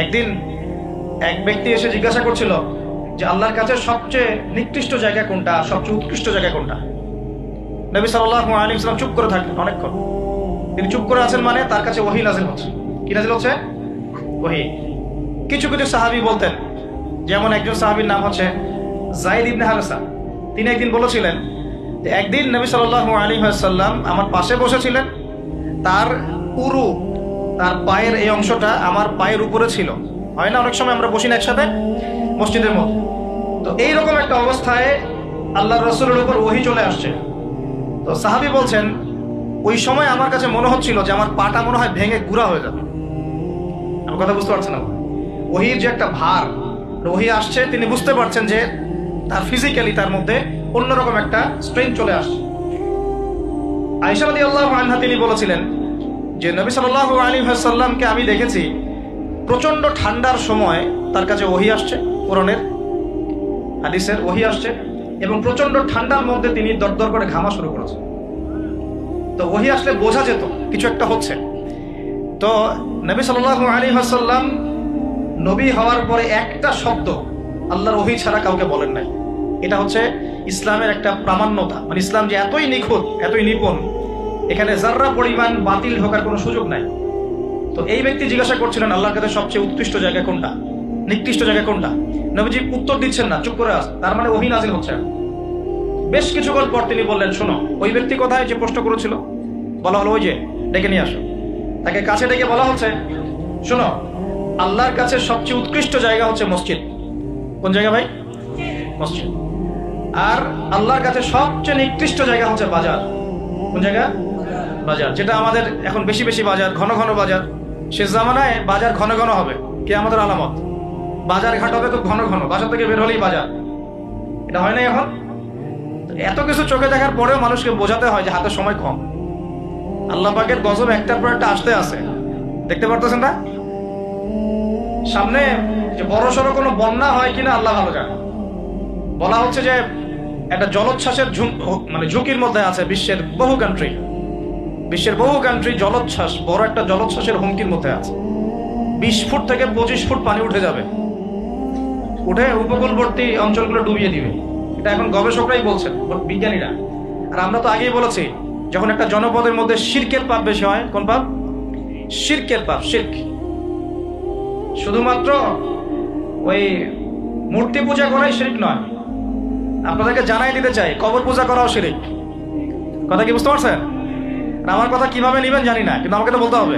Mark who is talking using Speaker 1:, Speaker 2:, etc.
Speaker 1: একদিন এক ব্যক্তি এসে জিজ্ঞাসা করছিল যে আল্লাহর কাছে সবচেয়ে নিকৃষ্ট জায়গা কোনটা, সবচেয়ে উৎকৃষ্ট জায়গা কোনটা। নবী সাল্লাল্লাহু আলাইহি ওয়াসাল্লাম চুপ করে থাকলেন অনেকক্ষণ। তিনি চুপ করে আছেন মানে তার কাছে ওহী নাযিল হচ্ছে। কি নাযিল হচ্ছে? ওহী। কিছু কিছু সাহাবী বলতেন, যেমন একজন সাহাবীর নাম হচ্ছে যায়েদ ইবনে হারেসা। তিনি একদিন বলেছিলেন যে একদিন নবী সাল্লাল্লাহু আলাইহি ওয়াসাল্লাম আমার পাশে বসেছিলেন, তার উরু, তার পায়ের এই অংশটা আমার পায়ের উপরে ছিল। হয় না অনেক সময় আমরা বসি না একসাথে মসজিদের মধ্যে, তো এইরকম একটা অবস্থায় আল্লাহর রাসূলের উপর ওহী চলে আসছে। তো সাহাবী বলছেন ওই সময় আমার কাছে মনে হচ্ছিল যে আমার পাটা মনে হয় ভেঙে গুঁড়া হয়ে যাবে। আমার কথা বুঝতে পারছেন না? ওহীর যে একটা ভার, ওহী আসছে, তিনি বুঝতে পারছেন যে তার ফিজিক্যালি তার মধ্যে অন্যরকম একটা স্ট্রেংথ চলে আসছে। আয়েশা রাদিয়াল্লাহু আনহা তিনি বলেছিলেন যে নবী সাল্লাল্লাহু আলাইহি ওয়াসাল্লামকে আমি দেখেছি প্রচন্ড ঠান্ডার সময় তার কাছে ওহী আসছে, কোরআনের হাদিসের ওহী আসছে, এবং প্রচন্ড ঠান্ডার মধ্যে তিনি দরদর করে ঘামা শুরু করেছেন। তো ওহী আসলে বোঝা যেত কিছু একটা হচ্ছে। তো নবী সাল্লাল্লাহু আলাইহি ওয়াসাল্লাম নবী হওয়ার পরে একটা শব্দ আল্লাহর ওহী ছাড়া কাউকে বলেন নাই। এটা হচ্ছে ইসলামের একটা প্রামাণ্যতা, মানে ইসলাম যে এতই নিখুঁত, এতই নিপুণ, এখানে যাররা পরিমাণ বাতিল ঢোকার কোনো সুযোগ নাই। তো এই ব্যক্তি জিজ্ঞাসা করছিলেন আল্লাহর কাছে সবচেয়ে উৎকৃষ্ট জায়গা কোনটা, নিকৃষ্ট জায়গা কোনটা। নবীজি উত্তর দিচ্ছেন না, চুপ করে আছে, তার মানে ওহী নাযিল হচ্ছে। বেশ কিছুক্ষণ পর তিনি বললেন, শোনো, ওই ব্যক্তি কোথায় যে প্রশ্ন করেছিল? বলা হলো ওই যে, ডেকে নিয়ে আসো। তাকে কাছে ডেকে বলা হচ্ছে, শোনো, আল্লাহর কাছে সবচেয়ে উৎকৃষ্ট জায়গা হচ্ছে মসজিদ। কোন জায়গা ভাই? মসজিদ। আর আল্লাহর কাছে সবচেয়ে নিকৃষ্ট জায়গা হচ্ছে বাজার। কোন জায়গা? বাজার। যেটা আমাদের এখন বেশি বেশি বাজার, ঘন ঘন বাজার। শেষ জামানায় বাজার ঘন ঘন হবে, কে আমাদের আলামত। বাজার ঘাট হবে খুব ঘন ঘন, বাসা থেকে বের হলেই বাজার। এটা হয় না এখন? এত কিছু চোখে দেখার পরেও মানুষকে বোঝাতে হয় যে হাতে সময় কম। আল্লাহ পাকের গজব একটার পর একটা আসতে আছে, দেখতে পারতেছেন না? সামনে যে বড় সড়ো কোনো বন্যা হয় কিনা আল্লাহ ভালো জানে। বলা হচ্ছে যে একটা জলোচ্ছ্বাসের মানে ঝুঁকির মধ্যে আছে বিশ্বের বহু কান্ট্রি। বিশ্বের বহু কান্ট্রি জলোচ্ছ্বাস, বড় একটা জলোচ্ছ্বাসের হুমকির মধ্যে আছে। 20 ফুট থেকে 25 ফুট পানি উঠে যাবে, উঠে উপকূলবর্তী অঞ্চলগুলো ডুবিয়ে দিবে। এটা এখন গবেষকরাই বলছেন, বিজ্ঞানীরা। আর আমরা তো আগেই বলেছি, যখন একটা জনপদের মধ্যে শিরকের পাপ বেশি হয়, কোন পাপ? শিরকের পাপ। শিরক শুধুমাত্র ওই মূর্তি পূজা করাই শিরক নয়, আপনাদেরকে জানাই দিতে চাই, কবর পূজা করাও শিরক। কথা কি বুঝতে পারছেন? আমার কথা কিভাবে নিবেন জানি না, কিন্তু আমাকে তো বলতে হবে।